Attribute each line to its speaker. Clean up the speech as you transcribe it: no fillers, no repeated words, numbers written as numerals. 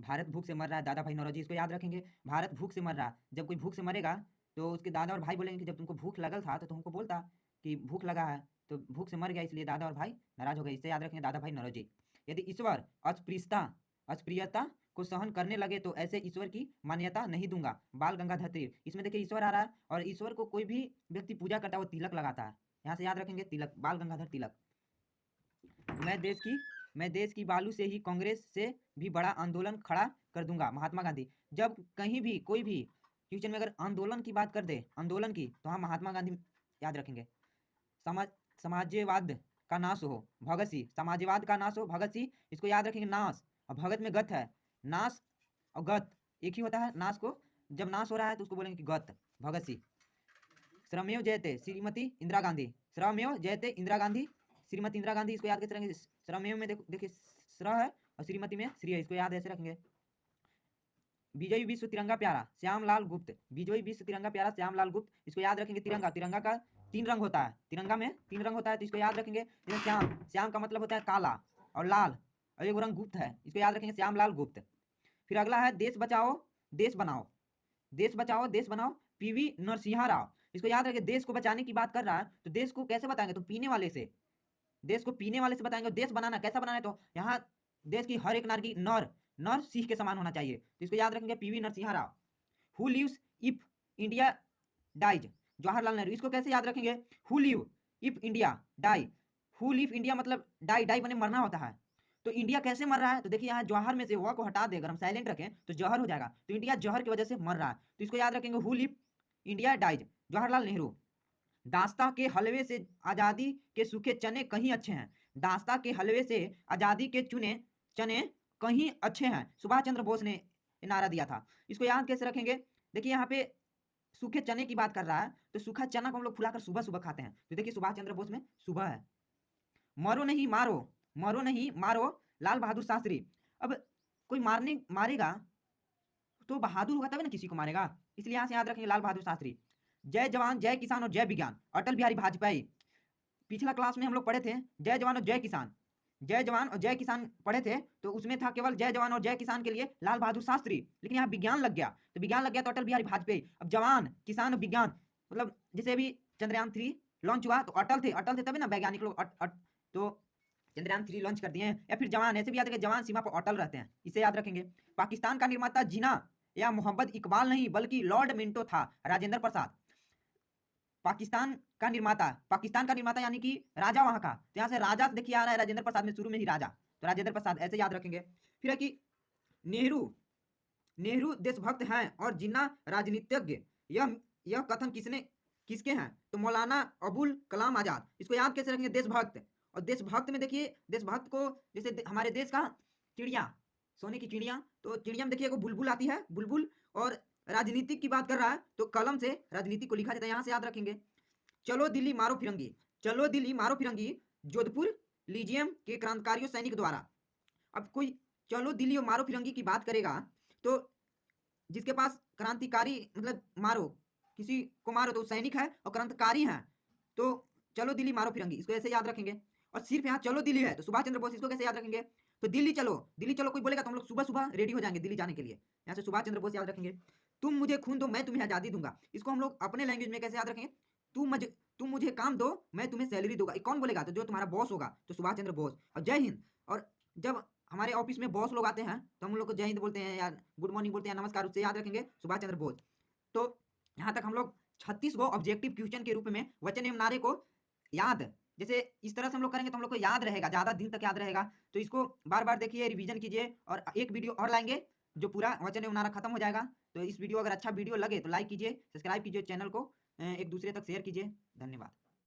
Speaker 1: भारत भूख से मर रहा है, दादा भाई नौरोजी, इसको याद रखेंगे। भारत भूख से मर रहा है, जब कोई भूख से मरेगा तो उसके दादा और भाई बोलेंगे कि जब तुमको भूख लगल था तो तुमको बोलता कि भूख लगा है, तो भूख से मर गया इसलिए दादा और भाई नाराज हो गए। इसे याद रखेंगे, दादा भाई नौरोजी। यदि ईश्वर अस्पृश्यता को सहन करने लगे तो ऐसे ईश्वर की मान्यता नहीं दूंगा, बाल गंगाधर तिलक। इसमें देखिए ईश्वर आ रहा है, और ईश्वर को कोई भी व्यक्ति पूजा करता है वो तिलक लगाता है। यहाँ से याद रखेंगे तिलक, बाल गंगाधर तिलक। मैं देश की मैं देश की बालू से ही कांग्रेस से भी बड़ा आंदोलन खड़ा कर दूंगा, महात्मा गांधी। जब कहीं भी कोई भी फ्यूचर में अगर आंदोलन की बात कर दे, आंदोलन की, तो हम महात्मा गांधी याद रखेंगे। समाज समाजवाद का नाश हो, भगत सिंह। समाजवाद का नाश हो, भगत सिंह। इसको याद रखेंगे, नाश। और भगत में गत है, नाश और गत एक ही होता है। नाश को जब नाश हो रहा है तो उसको बोलेंगे कि गत, भगत सिंह। श्रमेव जयते, श्रीमती इंदिरा गांधी। श्रमेव जयते, इंदिरा गांधी, श्रीमती इंदिरा गांधी। इसको याद कैसे रखेंगे? श्रमेव में देखिए श्र है और श्रीमती में श्री है, इसको याद ऐसे रखेंगे। विजयी विश्व तिरंगा प्यारा, श्यामलाल गुप्त। विजयी विश्व तिरंगा प्यारा, श्यामलाल गुप्त। इसको याद रखेंगे। तिरंगा, तिरंगा का 3 रंग होता है, तिरंगा में 3 रंग होता है, तो इसको याद रखेंगे। जैसे श्याम, श्याम का मतलब होता है काला, और लाल, और एक रंग गुप्त है, इसको याद रखेंगे, श्यामलाल गुप्त। फिर अगला है देश बचाओ देश बनाओ। देश बचाओ देश बनाओ, पीवी नरसिम्हा राव। इसको याद रखें, देश को बचाने की बात कर रहा है तो देश को कैसे बताएंगे? तो पीने वाले से, देश को पीने वाले से बताएंगे। देश बनाना कैसा बनाना है? तो यहाँ देश की हर एक नागरिक नर नर सिंह के समान होना चाहिए, तो इसको याद रखेंगे, P V Narasimha Rao. Who lives if India dies, Jawaharlal Nehru. इसको कैसे याद रखेंगे? Who live if India die. Who live India मतलब डाई, डाई बने मरना होता है। तो इंडिया कैसे मर रहा है? तो देखिए यहाँ जौहर में से व को हटा दे, अगर हम साइलेंट रखें तो जौहर हो जाएगा, तो इंडिया जौहर की वजह से मर रहा है, तो इसको याद रखेंगे, who live India dies, Jawaharlal Nehru. दास्ता के हलवे से आज़ादी के सूखे चने कहीं अच्छे हैं। दास्ता के हलवे से आज़ादी के चुने चने कहीं अच्छे हैं, सुभाष चंद्र बोस ने नारा दिया था। इसको याद कैसे रखेंगे? देखिए यहाँ पे सूखे चने की बात कर रहा है, तो सूखा चना को हम लोग फुलाकर सुबह सुबह खाते हैं, तो देखिए सुभाष चंद्र बोस में सुबह है। मरो नहीं मारो, मरो नहीं मारो, लाल बहादुर शास्त्री। अब कोई मारेगा तो बहादुर होगा तभी ना किसी को मारेगा, इसलिए यहाँ से याद रखेंगे, लाल बहादुर शास्त्री। जय जवान जय किसान और जय विज्ञान, अटल बिहारी वाजपेयी। पिछला क्लास में हम लोग पढ़े थे जय जवान और जय किसान, जय जवान और जय किसान पढ़े थे, तो उसमें था केवल जय जवान और जय किसान के लिए लाल बहादुर शास्त्री, लेकिन यहाँ विज्ञान लग गया, तो विज्ञान लग गया तो अटल बिहारी वाजपेयी। अब जवान किसान और विज्ञान, मतलब जैसे अभी चंद्रयान 3 लॉन्च हुआ तो अटल थे तभी ना वैज्ञानिक लोग तो चंद्रयान 3 लॉन्च कर दिए हैं। या फिर जवान, ऐसे भी याद रखें, जवान सीमा पर अटल रहते हैं, इसे याद रखेंगे। पाकिस्तान का निर्माता जिना या मोहम्मद इकबाल नहीं बल्कि लॉर्ड मिंटो था, राजेंद्र प्रसाद। पाकिस्तान का निर्माता यानी कि राजा वहां का, तो यहाँ से राजा देखिए आ रहा है राजेंद्र प्रसाद में, शुरू में ही राजा, तो राजेंद्र प्रसाद ऐसे याद रखेंगे। फिर है कि नेहरू नेहरू देशभक्त हैं और जिन्ना राजनीतिज्ञ। यह कथन किसके हैं? तो मौलाना अबुल कलाम आजाद। इसको याद कैसे रखेंगे? देशभक्त। और देशभक्त में देखिए, देशभक्त को जैसे हमारे देश का चिड़िया, सोने की चिड़िया, तो चिड़िया में देखिए एगो बुलबुल आती है, बुलबुल। और राजनीतिक की बात कर रहा है तो कलम से राजनीति को लिखा जाता है, यहाँ से याद रखेंगे। चलो दिल्ली मारो फिरंगी, चलो दिल्ली मारो फिरंगी, जोधपुर लीजियम के क्रांतिकारियों सैनिक द्वारा। अब कोई चलो दिल्ली और मारो फिरंगी की बात करेगा तो जिसके पास क्रांतिकारी मतलब मारो, किसी को मारो तो सैनिक है और क्रांतिकारी है, तो चलो दिल्ली मारो फिरंगी, इसको ऐसे याद रखेंगे। और सिर्फ यहाँ चलो दिल्ली है तो सुभाष चंद्र बोस, इसको कैसे याद रखेंगे? तो दिल्ली चलो कोई बोलेगा तो हम लोग सुबह सुबह रेडी हो जाएंगे दिल्ली जाने के लिए, यहाँ से सुभाष चंद्र बोस याद रखेंगे। तुम मुझे खून दो मैं तुम्हें आज़ादी दूंगा, इसको हम लोग अपने लैंग्वेज में कैसे याद रखेंगे? तुम मुझे काम दो मैं तुम्हें सैलरी दूंगा, कौन बोलेगा? तो जो तुम्हारा बॉस होगा, तो सुभाष चंद्र बोस। और जय हिंद। और जब हमारे ऑफिस में बॉस लोग आते हैं तो हम लोग को जय हिंद बोलते हैं या गुड मॉर्निंग बोलते हैं, नमस्कार, उससे याद रखेंगे सुभाष चंद्र बोस। तो यहाँ तक हम लोग 36 गो ऑब्जेक्टिव क्वेश्चन के रूप में वचन एवं नारे को याद, जैसे इस तरह से हम लोग करेंगे तो हम लोग को याद रहेगा, ज़्यादा दिन तक याद रहेगा। तो इसको बार बार देखिए, रिवीजन कीजिए, और एक वीडियो और लाएंगे जो पूरा वचन एवं नारा खत्म हो जाएगा। तो इस वीडियो अगर अच्छा वीडियो लगे तो लाइक कीजिए, सब्सक्राइब कीजिए चैनल को, एक दूसरे तक शेयर कीजिए। धन्यवाद।